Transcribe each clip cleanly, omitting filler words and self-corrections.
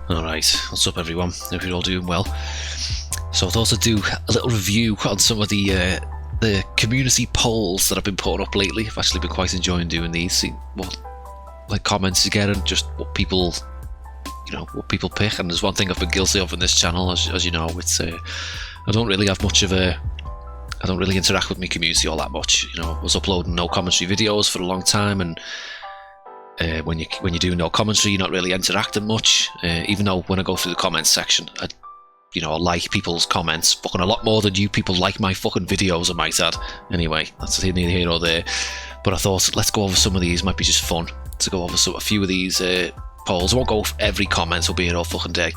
Alright, what's up everyone? Hope you're all doing well. So I thought I'd do a little review on some of the community polls that I've been putting up lately. I've actually been quite enjoying doing these, see what comments you get and just what people pick. And there's one thing I've been guilty of in this channel, as you know, it's I don't really interact with my community all that much. I was uploading no commentary videos for a long time, and when you do no commentary, you're not really interacting much. Even though when I go through the comments section, I like people's comments fucking a lot more than you people like my fucking videos, I might add. Anyway, that's neither here nor there. But I thought, let's go over some of these. Might be just fun to go over a few of these polls. I won't go for every comment, will be here all fucking day.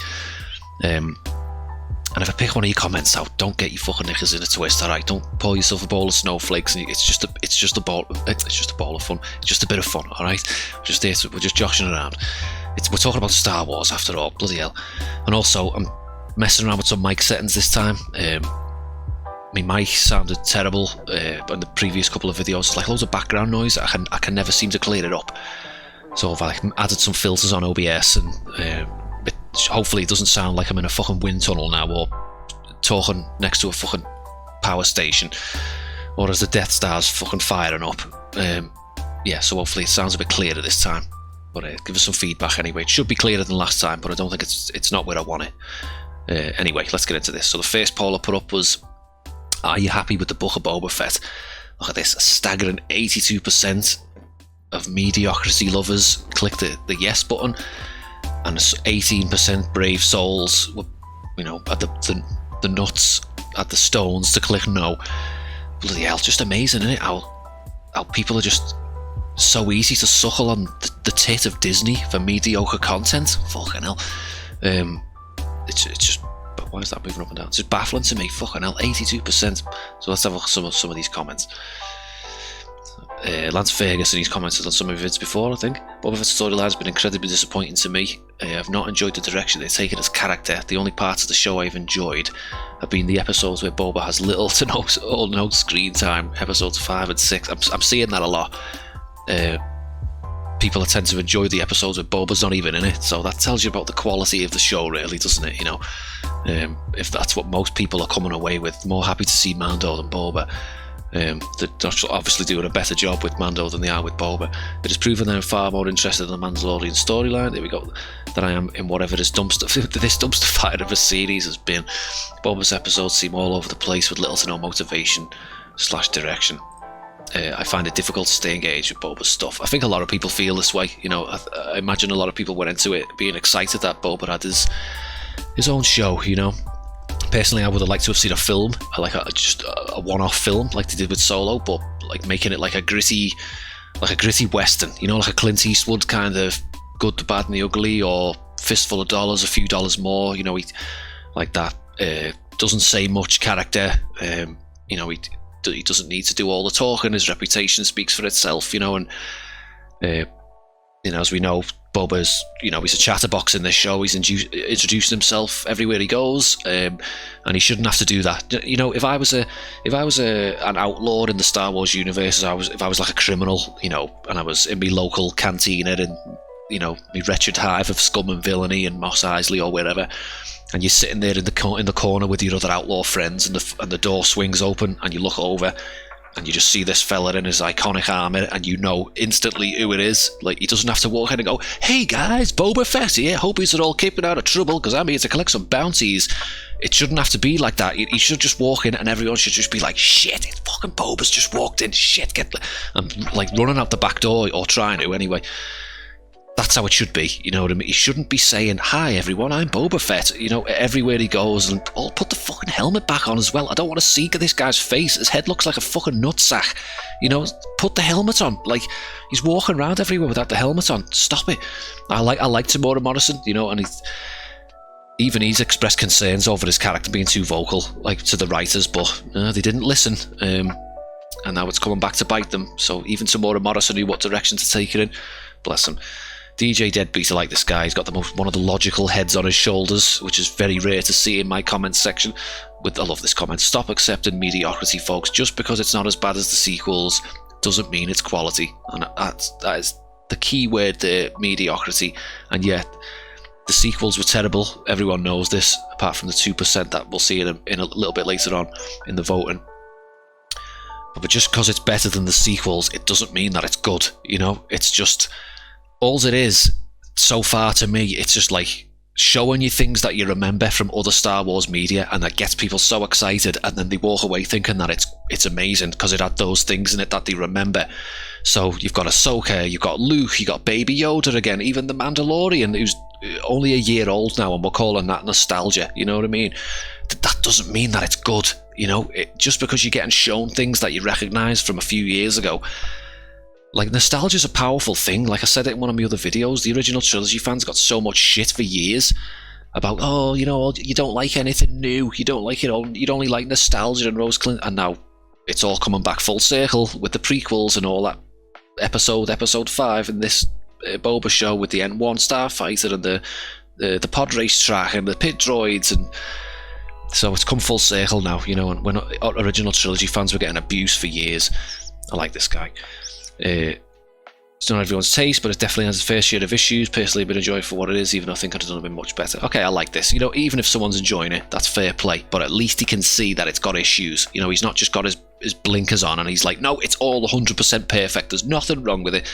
And if I pick one of your comments out, don't get your fucking knickers in a twist, alright? Don't pour yourself a bowl of snowflakes. And it's just a ball of fun. It's just a bit of fun, alright? We're just joshing around. We're talking about Star Wars after all, bloody hell. And also, I'm messing around with some mic settings this time. My mic sounded terrible in the previous couple of videos. It's like loads of background noise. I can never seem to clear it up. So I've added some filters on OBS, and hopefully it doesn't sound like I'm in a fucking wind tunnel now, or talking next to a fucking power station, or as the Death Star's fucking firing up. Yeah, so hopefully it sounds a bit clearer this time. But give us some feedback anyway. It should be clearer than last time, but I don't think it's not where I want it. Anyway, let's get into this. So the first poll I put up was, are you happy with the Book of Boba Fett? Look at this, a staggering 82% of mediocrity lovers clicked the yes button, and 18% brave souls were, at the nuts, at the stones to click no. Bloody hell, just amazing, isn't it? How people are just so easy to suckle on the tit of Disney for mediocre content. Fucking hell. It's just, why is that moving up and down? It's just baffling to me. Fucking hell, 82%. So let's have a look at some of these comments. Lance Ferguson, he's commented on some of my vids before, I think. Boba Fett's storyline has been incredibly disappointing to me. I've not enjoyed the direction they've taken as character. The only parts of the show I've enjoyed have been the episodes where Boba has little to no screen time. Episodes 5 and 6. I'm seeing that a lot. People tend to enjoy the episodes where Boba's not even in it, so that tells you about the quality of the show, really, doesn't it? If that's what most people are coming away with, more happy to see Mando than Boba. They're obviously doing a better job with Mando than they are with Boba. It has proven that I'm far more interested in the Mandalorian storyline, there we go, than I am in whatever this dumpster fire of a series has been. Boba's episodes seem all over the place with little to no motivation / direction. I find it difficult to stay engaged with Boba's stuff. I think a lot of people feel this way. I imagine a lot of people went into it being excited that Boba had his own show. Personally, I would have liked to have seen a film, like just a one-off film, like they did with Solo, but like making it like a gritty western, like a Clint Eastwood kind of Good, the Bad, and the Ugly, or Fistful of Dollars, a few dollars more. Like that. Doesn't say much character. He doesn't need to do all the talking. His reputation speaks for itself. And as we know, Boba's, he's a chatterbox in this show. He's introduced himself everywhere he goes, and he shouldn't have to do that. If I was an outlaw in the Star Wars universe, if I was like a criminal, and I was in my local cantina in, my wretched hive of scum and villainy in Mos Eisley or wherever, and you're sitting there in the corner with your other outlaw friends, and the door swings open, and you look over, and you just see this fella in his iconic armor, and you know instantly who it is. Like, he doesn't have to walk in and go, "Hey guys, Boba Fett here, hope he's all keeping out of trouble because I'm here to collect some bounties." It shouldn't have to be like that. He should just walk in and everyone should just be like, "Shit, it's fucking Boba's just walked in, shit, and like running out the back door, or trying to anyway. That's how it should be, you know what I mean? He shouldn't be saying, "Hi everyone, I'm Boba Fett," everywhere he goes, and put the fucking helmet back on as well. I don't want to see this guy's face. His head looks like a fucking nutsack. Put the helmet on. Like, he's walking around everywhere without the helmet on. Stop it. I like Tamora Morrison, and he's expressed concerns over his character being too vocal, like to the writers, but they didn't listen. And now it's coming back to bite them. So even Tamora Morrison knew what direction to take it in. Bless him. DJ Deadbeat, I like this guy. He's got one of the logical heads on his shoulders, which is very rare to see in my comments section. I love this comment. "Stop accepting mediocrity, folks. Just because it's not as bad as the sequels doesn't mean it's quality." And that is the key word there, mediocrity. And yet, the sequels were terrible. Everyone knows this, apart from the 2% that we'll see in a little bit later on in the voting. But just because it's better than the sequels, it doesn't mean that it's good. It's just, all it is so far to me, it's just like showing you things that you remember from other Star Wars media, and that gets people so excited, and then they walk away thinking that it's amazing because it had those things in it that they remember. So you've got Ahsoka, you've got Luke, you've got Baby Yoda again, even the Mandalorian, who's only a year old now, and we're calling that nostalgia. You know what I mean? That doesn't mean that it's good. Just because you're getting shown things that you recognise from a few years ago. Like, nostalgia's a powerful thing. Like I said it in one of my other videos, the original trilogy fans got so much shit for years about, you don't like anything new, you don't like it all, you'd only like nostalgia and Rose Clinton, and now it's all coming back full circle with the prequels and all that. Episode 5 in this Boba show with the N1 starfighter and the pod race track and the pit droids, and so it's come full circle now, and when original trilogy fans were getting abused for years. I like this guy. It's not everyone's taste, but it definitely has its fair share of issues. Personally, I've been enjoying it for what it is, even though I think I'd have done a bit much better. Okay, I like this. Even if someone's enjoying it, that's fair play, but at least he can see that it's got issues. He's not just got his blinkers on and he's like, no, it's all 100% perfect, there's nothing wrong with it.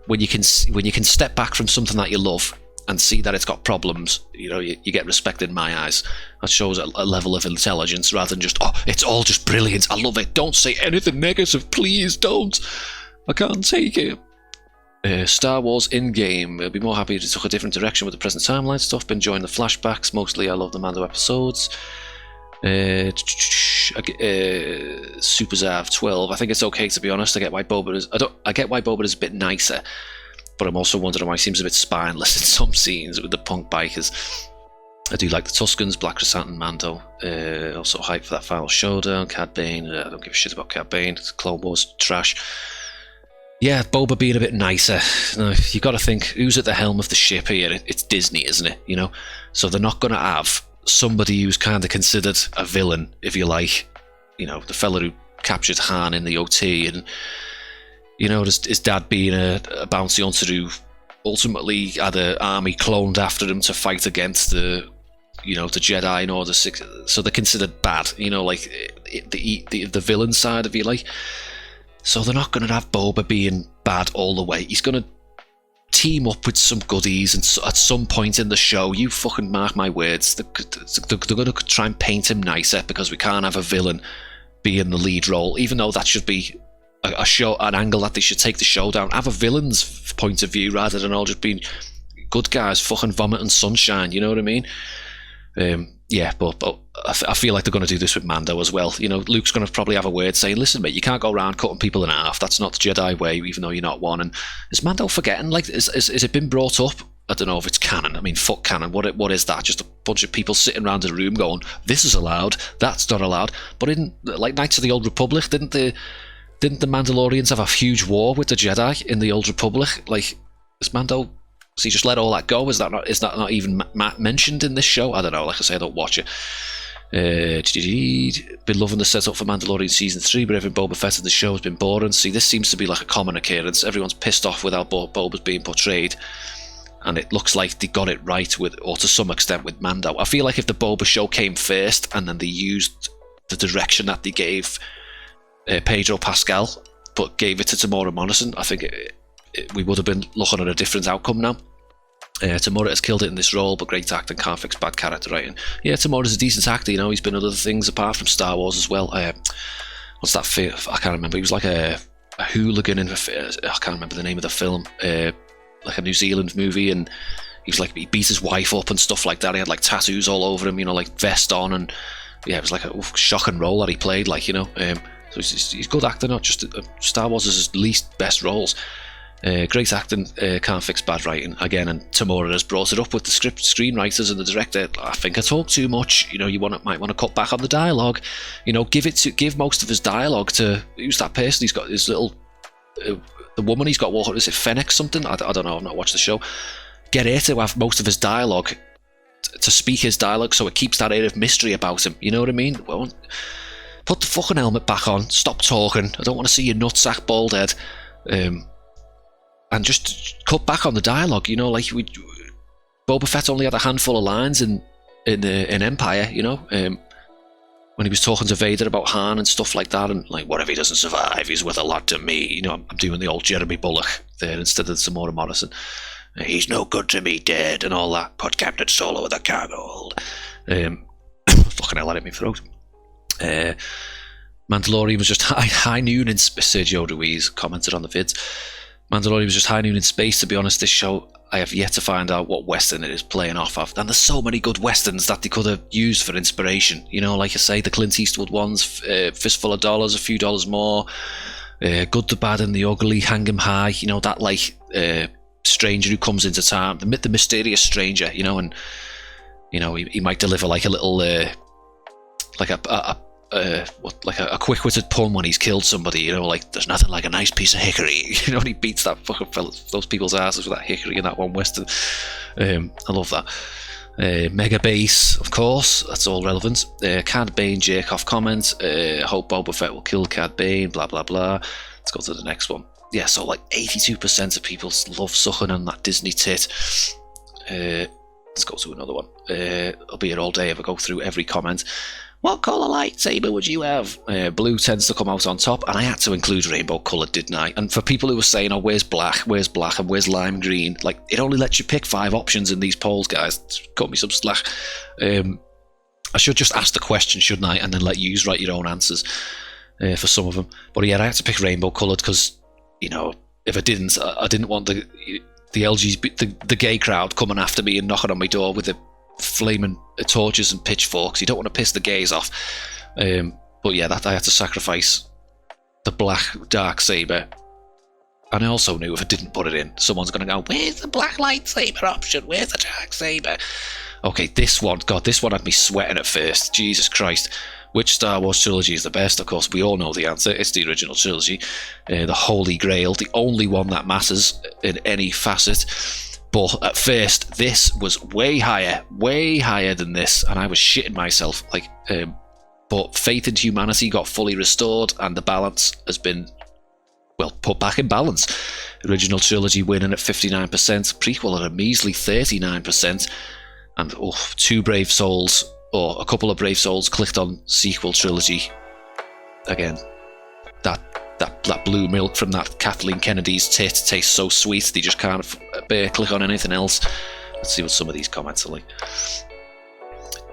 When you can step back from something that you love and see that it's got problems, you get respect in my eyes. That shows a level of intelligence rather than just, it's all just brilliant, I love it, don't say anything negative, please don't, I can't take it. Star Wars in-game, I'll be more happy if it took a different direction with the present timeline stuff. Been enjoying the flashbacks, mostly I love the Mando episodes. Super Zav 12, I think it's okay, to be honest. I get why Boba is a bit nicer, but I'm also wondering why he seems a bit spineless in some scenes with the punk bikers. I do like the Tuscans, Black Chrysanthemum, Mando. Also hyped for that final showdown. Cad Bane, I don't give a shit about Cad Bane. Clone Wars trash. Yeah, Boba being a bit nicer. You got to think, who's at the helm of the ship here? It's Disney, isn't it? So they're not going to have somebody who's kind of considered a villain, if you like. The fella who captured Han in the OT, and his dad being a bounty hunter who ultimately had an army cloned after him to fight against the Jedi in Order 6. So they're considered bad, like the villain side, if you like. So they're not going to have Boba being bad all the way. He's going to team up with some goodies, and at some point in the show, you fucking mark my words, they're going to try and paint him nicer, because we can't have a villain be in the lead role, even though that should be an angle that they should take the show down. Have a villain's point of view rather than all just being good guys fucking vomiting sunshine, you know what I mean? Yeah, but I feel like they're going to do this with Mando as well. Luke's going to probably have a word saying, listen, mate, you can't go around cutting people in half. That's not the Jedi way, even though you're not one. And is Mando forgetting? Like, is it been brought up? I don't know if it's canon. I mean, fuck canon. What is that? Just a bunch of people sitting around in a room going, this is allowed, that's not allowed. But in, like, Knights of the Old Republic, didn't the Mandalorians have a huge war with the Jedi in the Old Republic? Like, is Mando... So he just let all that go? Is that not even mentioned in this show? I don't know. Like I say, I don't watch it. Been loving the setup for Mandalorian Season 3, but everything Boba Fett in the show has been boring. See, this seems to be like a common occurrence. Everyone's pissed off with how Boba's being portrayed, and it looks like they got it right or to some extent with Mando. I feel like if the Boba show came first, and then they used the direction that they gave Pedro Pascal, but gave it to Tamora Morrison, I think we would have been looking at a different outcome now. Tamora has killed it in this role, but great acting can't fix bad character writing. Yeah, Tamora's a decent actor, he's been in other things apart from Star Wars as well. What's that film? I can't remember. He was like a hooligan in I can't remember the name of the film. Like a New Zealand movie, and he beat his wife up and stuff like that. He had like tattoos all over him, like vest on, and yeah, it was like a shocking role that he played, so he's a good actor, not just Star Wars is his least best roles. Great acting, can't fix bad writing again, and Tamora has brought it up with the screenwriters and the director. I think I talk too much. You might want to cut back on the dialogue. Give most of his dialogue to who's that person? He's got his little the woman he's got. What is it? Fennec something? I don't know. I've not watched the show. Get her to have most of his dialogue, to speak his dialogue, so it keeps that air of mystery about him. You know what I mean? Well, put the fucking helmet back on. Stop talking. I don't want to see your nutsack bald head. And just cut back on the dialogue, Boba Fett only had a handful of lines in Empire, you know, when he was talking to Vader about Han and stuff like that, and like, what if he doesn't survive? He's worth a lot to me. You know, I'm doing the old Jeremy Bulloch there instead of Samora Morrison. He's no good to me, dead, and all that. Put Captain Solo with a cargo hold. Fucking hell, that hit my throat. Mandalorian was just high noon in Sergio Ruiz commented on the vids. Mandalorian was just high noon in space. To be honest, this show, I have yet to find out what Western it is playing off of. And there's so many good Westerns that they could have used for inspiration. You know, like I say, the Clint Eastwood ones, Fistful of Dollars, A Few Dollars More, Good, the Bad and the Ugly, Hang 'em High, you know, that like stranger who comes into town, the mysterious stranger, you know, and, you know, he might deliver like a little, like a quick-witted pun when he's killed somebody, you know, like, there's nothing like a nice piece of hickory, you know, and he beats that fucking those people's asses with that hickory in that one Western. I love that. Mega Base, of course, that's all relevant. Cad Bane jerk off comment, hope Boba Fett will kill Cad Bane, blah blah blah. Let's go to the next one. Yeah, so like 82% of people love sucking on that Disney tit. Let's go to another one. I'll be here all day if I go through every comment. What colour lightsaber would you have? Blue tends to come out on top, and I had to include rainbow coloured, didn't I? And for people who were saying, oh, where's black, and where's lime green? Like, it only lets you pick 5 options in these polls, guys. Cut me some slack. I should just ask the question, shouldn't I? And then let you write your own answers for some of them. But yeah, I had to pick rainbow coloured because, you know, if I didn't want the LGBT, the gay crowd coming after me and knocking on my door with the flaming torches and pitchforks. You don't want to piss the gays off. But yeah, that I had to sacrifice the black dark saber. And I also knew if I didn't put it in, someone's going to go, where's the black lightsaber option? Where's the dark saber? Okay, this one had me sweating at first. Jesus Christ. Which Star Wars trilogy is the best? Of course, we all know the answer. It's the original trilogy. The Holy Grail, the only one that matters in any facet. But at first, this was way higher than this, and I was shitting myself. Like, but faith in humanity got fully restored, and the balance has been, well, put back in balance. Original trilogy winning at 59%, prequel at a measly 39%, and two brave souls, or a couple of brave souls, clicked on sequel trilogy. Again, that blue milk from that Kathleen Kennedy's tit tastes so sweet they just can't bear click on anything else. Let's see what some of these comments are like.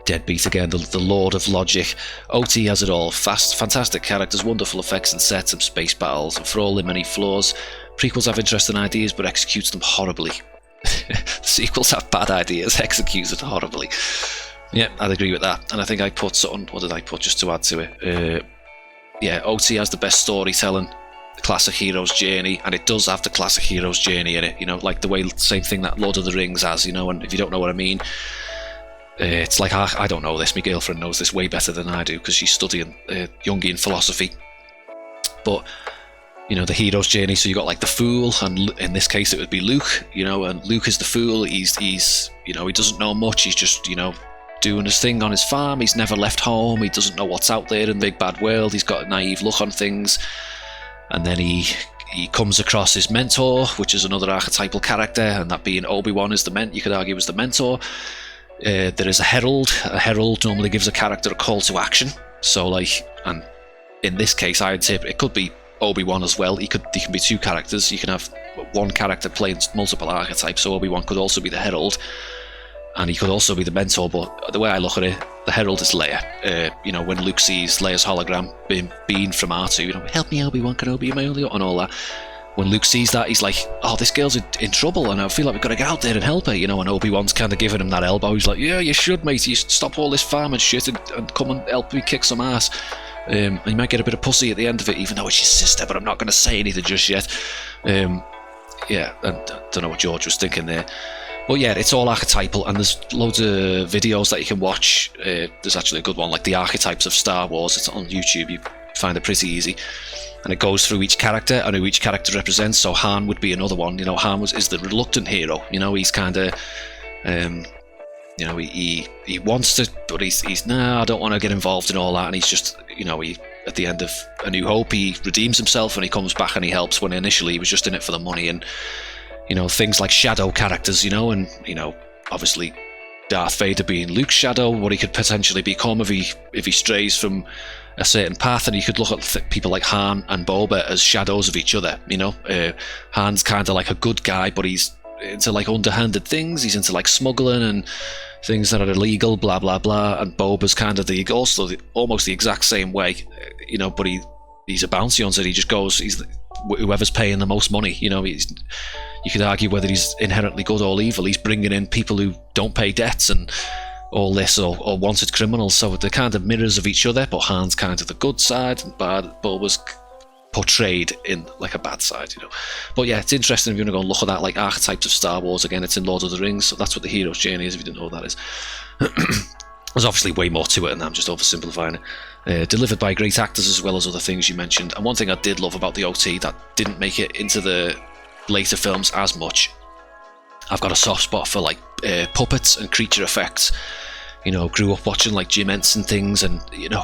Deadbeat again, the Lord of Logic. OT has it all. Fantastic characters, wonderful effects and sets and space battles, and for all their many flaws, prequels have interesting ideas but executes them horribly. Sequels have bad ideas, executed horribly. Yeah, I'd agree with that. And I think I put something, what did I put just to add to it? Yeah, OT has the best storytelling, the classic hero's journey, and it does have the classic hero's journey in it, you know, like the way, same thing that Lord of the Rings has, you know, and if you don't know what I mean, it's like, I don't know this, my girlfriend knows this way better than I do, because she's studying Jungian philosophy, but, you know, the hero's journey, so you got like the fool, and in this case it would be Luke, you know, and Luke is the fool, he's you know, he doesn't know much, he's just, you know, doing his thing on his farm, he's never left home, he doesn't know what's out there in the big bad world, he's got a naive look on things, and then he comes across his mentor, which is another archetypal character, and that being Obi-Wan is you could argue was the mentor. There is a herald normally gives a character a call to action, so like, and in this case I'd say it could be Obi-Wan as well, he can be two characters, you can have one character playing multiple archetypes, so Obi-Wan could also be the herald, and he could also be the mentor, but the way I look at it, the herald is Leia. You know, when Luke sees Leia's hologram being from R2, you know, help me Obi-Wan Kenobi, am I only, and all that. When Luke sees that, he's like, oh, this girl's in trouble, and I feel like we've got to get out there and help her, you know, and Obi-Wan's kind of giving him that elbow. He's like, yeah, you should, mate, you should stop all this farm and shit and come and help me kick some ass. And you might get a bit of pussy at the end of it, even though it's your sister, but I'm not going to say anything just yet. Yeah, and I don't know what George was thinking there. But yeah, it's all archetypal, and there's loads of videos that you can watch. There's actually a good one, like the archetypes of Star Wars. It's on YouTube, you find it pretty easy. And it goes through each character and who each character represents. So Han would be another one. You know, Han is the reluctant hero. You know, he's kind of, you know, he wants to, but he's nah, I don't want to get involved in all that. And he's just, you know, at the end of A New Hope, he redeems himself and he comes back and he helps, when initially he was just in it for the money. And, you know, things like shadow characters, you know, and, you know, obviously Darth Vader being Luke's shadow, what he could potentially become if he strays from a certain path, and you could look at people like Han and Boba as shadows of each other. Han's kind of like a good guy, but he's into like underhanded things. He's into like smuggling and things that are illegal, blah blah blah. And Boba's kind of almost the exact same way, but he's a bounty hunter. He just goes, he's whoever's paying the most money. You could argue whether he's inherently good or evil. He's bringing in people who don't pay debts and all this, or wanted criminals. So they're kind of mirrors of each other, but Han's kind of the good side, and Boba's portrayed in like a bad side. But yeah, it's interesting if you want to go and look at that, like archetypes of Star Wars. Again, it's in Lord of the Rings, so that's what the hero's journey is, if you didn't know what that is. There's obviously way more to it, and I'm just oversimplifying it. Delivered by great actors as well as other things you mentioned. And one thing I did love about the OT that didn't make it into the later films as much, I've got a soft spot for like puppets and creature effects. Grew up watching like Jim Henson things, and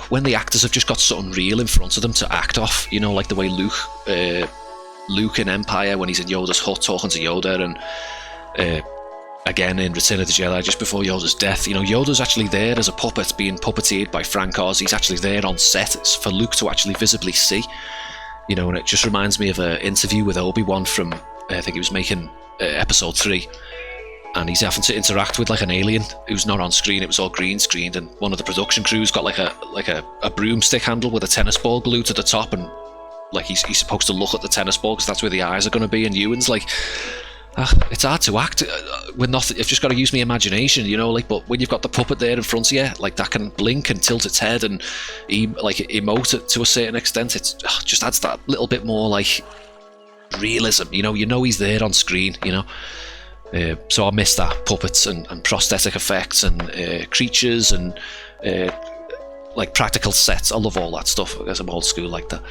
when the actors have just got something real in front of them to act off, like the way Luke in Empire, when he's in Yoda's hut talking to Yoda, and again in Return of the Jedi just before Yoda's death, Yoda's actually there as a puppet being puppeteered by Frank Oz. He's actually there on set. It's for Luke to actually visibly see, and it just reminds me of an interview with Obi-Wan from I think he was making episode 3, and he's having to interact with like an alien who's not on screen. It was all green screened, and one of the production crew's got like a broomstick handle with a tennis ball glued to the top, and like he's supposed to look at the tennis ball because that's where the eyes are going to be. And Ewan's like, it's hard to act with nothing. I've just got to use my imagination, but when you've got the puppet there in front of you, like that can blink and tilt its head and emote it to a certain extent, it just adds that little bit more like realism. He's there on screen. So I miss that, puppets and prosthetic effects and creatures and like practical sets. I love all that stuff. I guess I'm old school like that.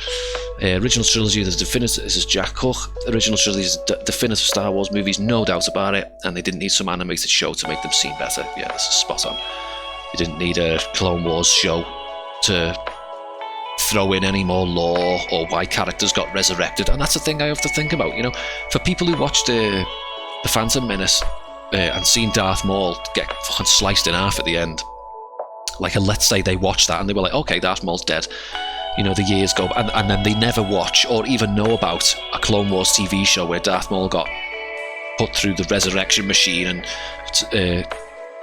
Original trilogy, this is Jack Cook. Original trilogy is definitive Star Wars movies, no doubt about it, and they didn't need some animated show to make them seem better. Yeah, this is spot on. You didn't need a Clone Wars show to throw in any more lore or why characters got resurrected, and that's the thing I have to think about. For people who watched the Phantom Menace and seen Darth Maul get fucking sliced in half at the end, like, let's say they watched that and they were like, okay, Darth Maul's dead, the years go, and then they never watch or even know about a Clone Wars TV show where Darth Maul got put through the resurrection machine and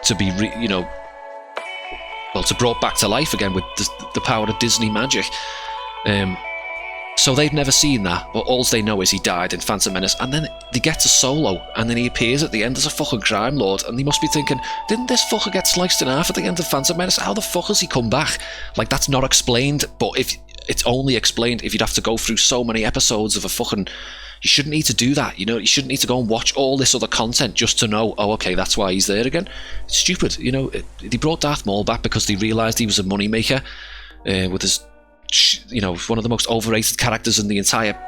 to be to brought back to life again with the power of Disney magic. So they've never seen that, but all they know is he died in Phantom Menace, and then they get to Solo, and then he appears at the end as a fucking crime lord, and they must be thinking, didn't this fucker get sliced in half at the end of Phantom Menace? How the fuck has he come back? Like, that's not explained, but if it's only explained if you'd have to go through so many episodes of a fucking... You shouldn't need to do that, you shouldn't need to go and watch all this other content just to know, oh, okay, that's why he's there again. It's stupid, They brought Darth Maul back because they realised he was a moneymaker with his... one of the most overrated characters in the entire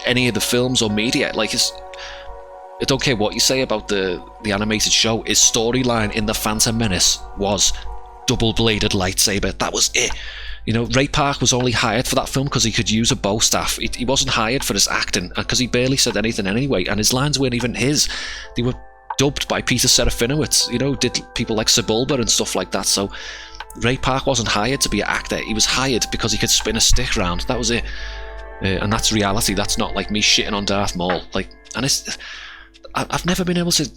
any of the films or media. Like, I don't care what you say about the animated show, his storyline in the Phantom Menace was double-bladed lightsaber. That was it. Ray Park was only hired for that film because he could use a bow staff. He wasn't hired for his acting because he barely said anything anyway, and his lines weren't even his. They were dubbed by Peter Serafinowicz, did people like Sebulba and stuff like that. So Ray Park wasn't hired to be an actor. He was hired because he could spin a stick round. That was it. And that's reality. That's not like me shitting on Darth Maul. I've never been able to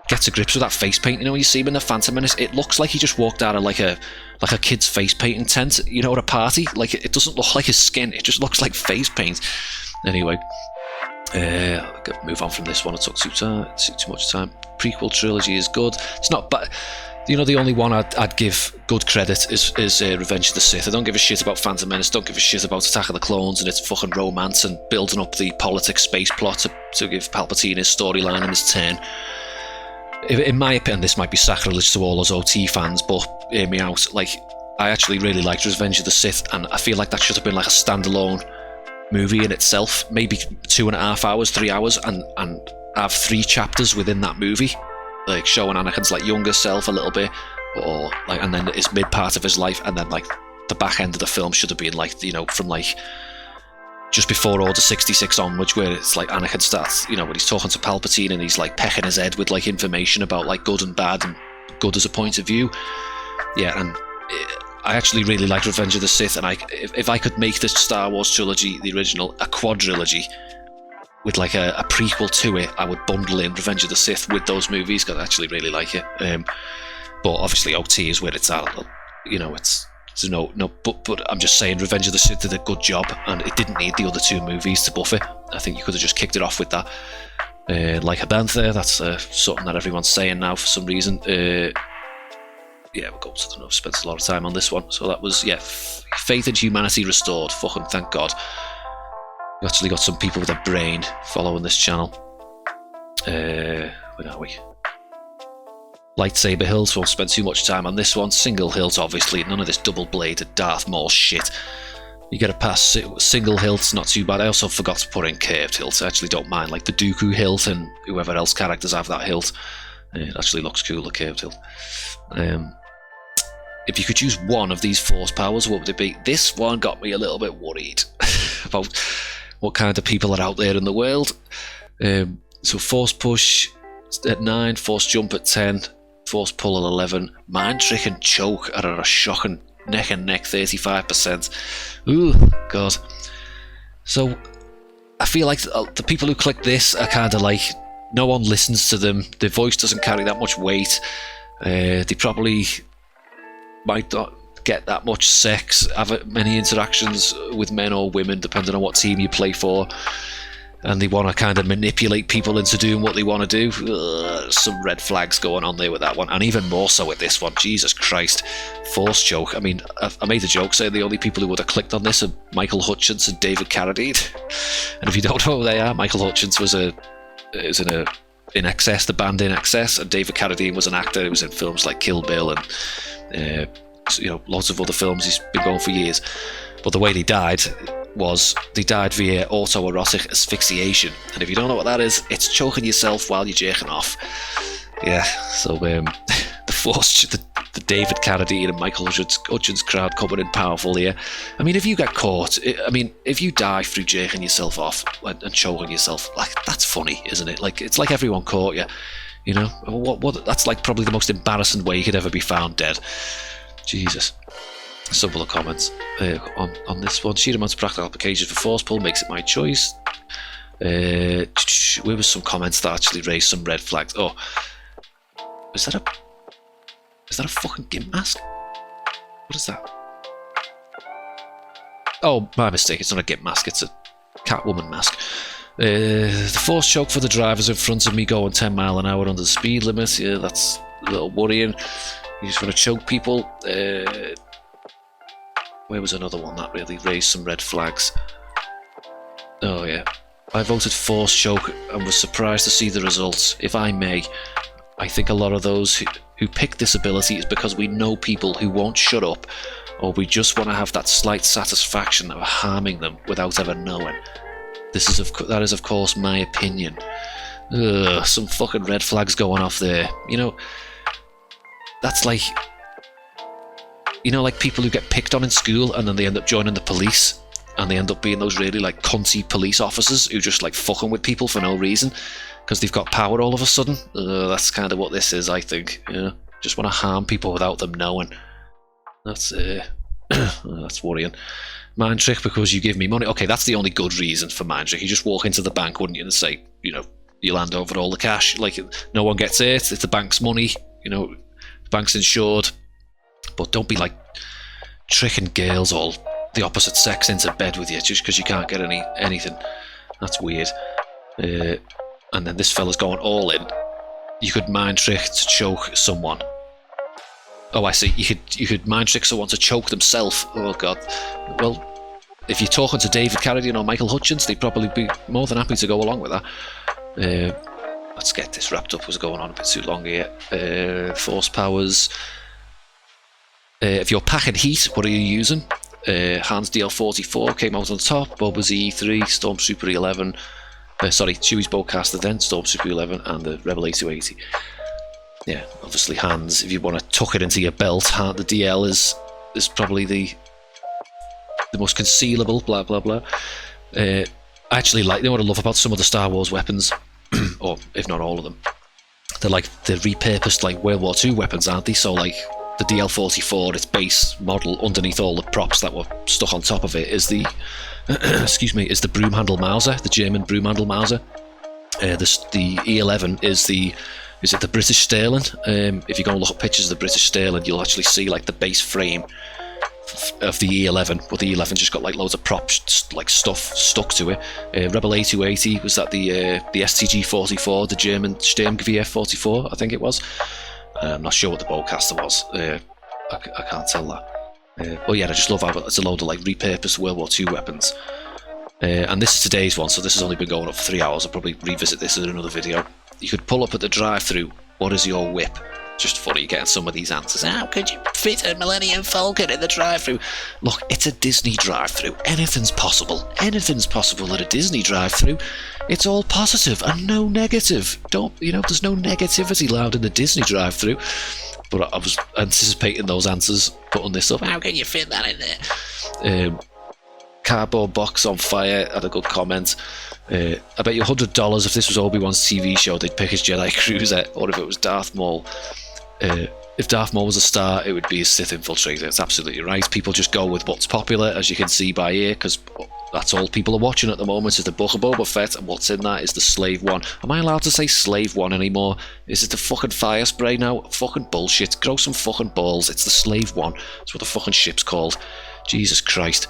get to grips with that face paint. You see him in the Phantom Menace, it looks like he just walked out of like a kid's face painting tent, at a party. Like, it doesn't look like his skin. It just looks like face paint. Anyway, I'll move on from this one. It took too much time. Prequel trilogy is good. It's not bad. The only one I'd give good credit is Revenge of the Sith. I don't give a shit about Phantom Menace, don't give a shit about Attack of the Clones and its fucking romance and building up the politics space plot to give Palpatine his storyline and his turn. In my opinion, this might be sacrilege to all those OT fans, but hear me out. Like, I actually really liked Revenge of the Sith, and I feel like that should have been like a standalone movie in itself, maybe 2.5 hours, 3 hours, and have 3 chapters within that movie, like showing Anakin's like younger self a little bit, or like, and then his mid part of his life, and then like the back end of the film should have been like, from like just before Order 66 onwards, where it's like Anakin starts, you know, when he's talking to Palpatine and he's like pecking his head with like information about like good and bad and good as a point of view. Yeah, and I actually really like Revenge of the Sith, and if I could make the Star Wars trilogy, the original, a quadrilogy with like a prequel to it, I would bundle in Revenge of the Sith with those movies because I actually really like it. But obviously OT is where it's at. You know, it's no. But I'm just saying, Revenge of the Sith did a good job, and it didn't need the other two movies to buff it. I think you could have just kicked it off with that. Like a Bantha, that's something that everyone's saying now for some reason. Yeah, we'll go to the I've spent a lot of time on this one. So that was, yeah, Faith in Humanity Restored. Fucking thank God. We've actually got some people with a brain following this channel. Where are we? Lightsaber Hills, won't spend too much time on this one. Single Hills, obviously, none of this double-bladed Darth Maul shit. You get a pass. Single Hilts, not too bad. I also forgot to put in curved hilts. I actually don't mind, like the Dooku hilt and whoever else characters have that hilt. It actually looks cool, a curved hilt. If you could choose one of these force powers, what would it be? This one got me a little bit worried about what kind of people are out there in the world. So Force Push at 9, Force Jump at 10, Force Pull at 11, Mind Trick and Choke are at a shocking neck and neck 35%. Ooh, God. So I feel like the people who click this are kind of like, no one listens to them, their voice doesn't carry that much weight, they probably might not get that much sex, have many interactions with men or women depending on what team you play for, and they want to kind of manipulate people into doing what they want to do. Some red flags going on there with that one, and even more so with this one. Jesus Christ. Force Choke. I mean, I made a joke saying the only people who would have clicked on this are Michael Hutchence and David Carradine. And if you don't know who they are, Michael Hutchence was in Excess, the band In Excess, and David Carradine was an actor who was in films like Kill Bill and you know, lots of other films. He's been going for years. But the way they died was they died via autoerotic asphyxiation, and if you don't know what that is, it's choking yourself while you're jerking off. Yeah, so the Force, the David Carradine and Michael Hutchence crowd coming in powerful here. I mean, if you get caught, I mean, if you die through jerking yourself off and choking yourself, like, that's funny, isn't it? Like, it's like everyone caught you, you know? What? That's like probably the most embarrassing way you could ever be found dead. Jesus. Some of the comments on this one. Sheer amounts of practical application for Force Pull makes it my choice. Where was some comments that actually raised some red flags? Oh, is that a fucking gimp mask? What is that? Oh, my mistake. It's not a gimp mask. It's a Catwoman mask. The Force Choke for the drivers in front of me going 10 mile an hour under the speed limit. Yeah, that's a little worrying. You just want to choke people. Where was another one that really raised some red flags? Oh yeah, I voted Force Choke and was surprised to see the results. If I may, I think a lot of those who pick this ability is because we know people who won't shut up, or we just want to have that slight satisfaction of harming them without ever knowing. That is of course my opinion. Ugh, some fucking red flags going off there. You know, that's like, you know, like people who get picked on in school and then they end up joining the police and they end up being those really like cunty police officers who just like fucking with people for no reason because they've got power all of a sudden. That's kind of what this is, I think. You know, just want to harm people without them knowing. That's that's worrying. Mind Trick because you give me money. Okay, that's the only good reason for Mind Trick. You just walk into the bank, wouldn't you, and say, you know, you'll hand over all the cash. Like, no one gets it. It's the bank's money. You know, the bank's insured. But don't be like tricking girls or the opposite sex into bed with you just because you can't get anything. That's weird. And then this fella's going all in. You could Mind Trick to choke someone. Oh, I see. You could Mind Trick someone to choke themselves. Oh God. Well, if you're talking to David Carradine or Michael Hutchence, they'd probably be more than happy to go along with that. Let's get this wrapped up. Was going on a bit too long here. Force powers. If you're packing heat, what are you using? Han's DL44 came out on top. Boba's E3, Stormtrooper E11. Chewie's Bowcaster, then Stormtrooper 11, and the Rebel A280. Yeah, obviously Han's, if you want to tuck it into your belt, the DL is probably the most concealable, blah blah blah. I actually like, you know what I love about some of the Star Wars weapons, or if not all of them, they're repurposed like World War II weapons, aren't they? So like the DL-44, its base model, underneath all the props that were stuck on top of it, is the excuse me, is the Broomhandel Mauser, the German Broomhandel Mauser. The E11 is it the British Sterling? If you go and look at pictures of the British Sterling, you'll actually see like the base frame of the E11, but the E11 just got like loads of props, like stuff stuck to it. Rebel A280 was that the STG-44, the German Sturmgewehr 44, I think it was. I'm not sure what the bowcaster was. I can't tell that. But yeah, I just love how it's a load of like repurposed World War II weapons. And this is today's one, so this has only been going up for 3 hours. I'll probably revisit this in another video. You could pull up at the drive-thru. What is your whip? Just funny getting some of these answers. How could you fit a Millennium Falcon in the drive-thru? Look, it's a Disney drive-thru. Anything's possible. Anything's possible at a Disney drive-thru. It's all positive and no negative. There's no negativity allowed in the Disney drive-thru. But I was anticipating those answers, putting this up. How can you fit that in there? Cardboard box on fire had a good comment. I bet you $100 if this was Obi-Wan's TV show, they'd pick his Jedi Cruiser, or if it was Darth Maul. If Darth Maul was a star, it would be a Sith infiltrator. It's absolutely right. People just go with what's popular, as you can see by here, because that's all people are watching at the moment is the Book of Boba Fett, and what's in that is the Slave One. Am I allowed to say Slave One anymore? Is it the fucking fire spray now? Fucking bullshit. Grow some fucking balls. It's the Slave One. That's what the fucking ship's called. Jesus Christ.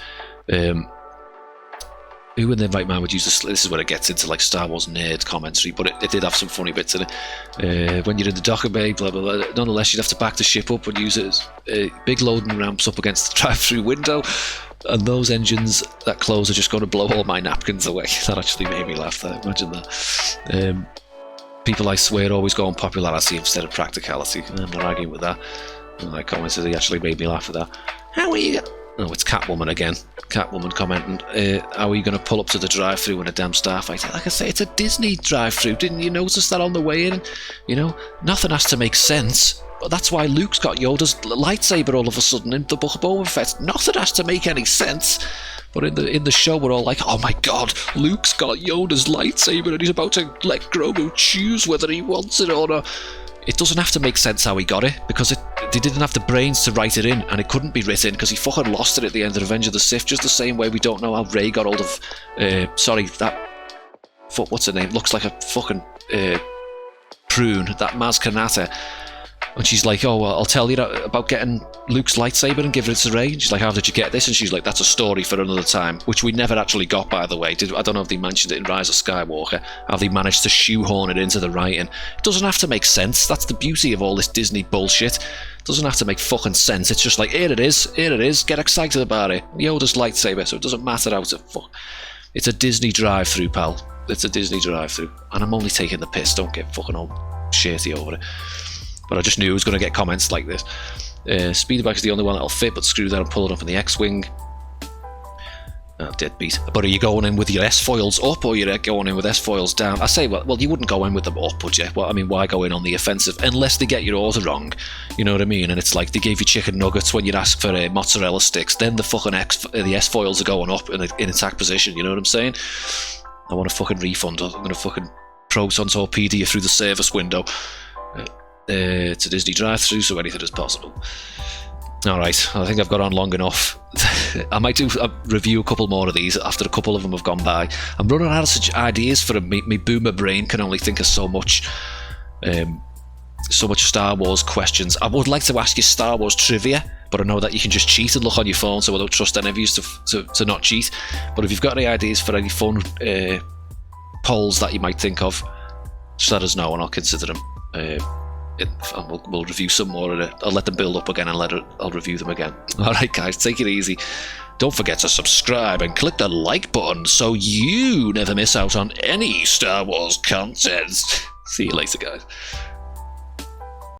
Who in the right mind would use this? This is where it gets into like Star Wars nerd commentary, but it did have some funny bits in it. When you're in the docker bay, blah blah blah. Nonetheless, you'd have to back the ship up and use it as big loading ramps up against the drive-through window, and those engines that close are just going to blow all my napkins away. That actually made me laugh there. Imagine that. People, I swear, always go on popularity instead of practicality. I'm not arguing with that. And I commented, he actually made me laugh at that. How are you? Oh, it's Catwoman again. Catwoman commenting, how are you going to pull up to the drive-thru in a damn starfighter? Like I say, it's a Disney drive-thru. Didn't you notice that on the way in? Nothing has to make sense. But that's why Luke's got Yoda's lightsaber all of a sudden in the Book of Boba Fett. Nothing has to make any sense. But in the show, we're all like, oh my god, Luke's got Yoda's lightsaber and he's about to let Grogu choose whether he wants it or not. It doesn't have to make sense how he got it, because they didn't have the brains to write it in, and it couldn't be written because he fucking lost it at the end of Revenge of the Sith, just the same way we don't know how Rey got hold of what's her name, looks like a fucking prune, that Maz Kanata. And she's like, oh, well, I'll tell you about getting Luke's lightsaber and giving it to Rey. And she's like, how did you get this? And she's like, that's a story for another time, which we never actually got, by the way. I don't know if they mentioned it in Rise of Skywalker, how they managed to shoehorn it into the writing. It doesn't have to make sense. That's the beauty of all this Disney bullshit. It doesn't have to make fucking sense. It's just like, here it is, get excited about it. Yoda's lightsaber, so it doesn't matter how to fuck. It's a Disney drive-thru, pal. It's a Disney drive-thru. And I'm only taking the piss, don't get fucking all shitty over it. But I just knew I was going to get comments like this. Speederbike is the only one that'll fit, but screw that and pull it up in the X-Wing. Deadbeat. But are you going in with your S-foils up, or you're going in with S-foils down? I say, well, you wouldn't go in with them up, would you? Well, I mean, why go in on the offensive? Unless they get your order wrong. You know what I mean? And it's like they gave you chicken nuggets when you'd ask for mozzarella sticks. Then the fucking the S-foils are going up in attack position. You know what I'm saying? I want a fucking refund. I'm going to fucking proton torpedo you through the service window. It's a Disney drive-thru, so anything is possible. Alright, I think I've got on long enough. I might do a review a couple more of these after a couple of them have gone by. I'm running out of such ideas for me boomer brain can only think of so much Star Wars questions. I would like to ask you Star Wars trivia, but I know that you can just cheat and look on your phone, so I don't trust any of you to not cheat. But if you've got any ideas for any fun polls that you might think of, just let us know and I'll consider them. And we'll review some more of it. I'll let them build up again and I'll review them again. Alright guys, take it easy. Don't forget to subscribe and click the like button so you never miss out on any Star Wars content. See you later guys.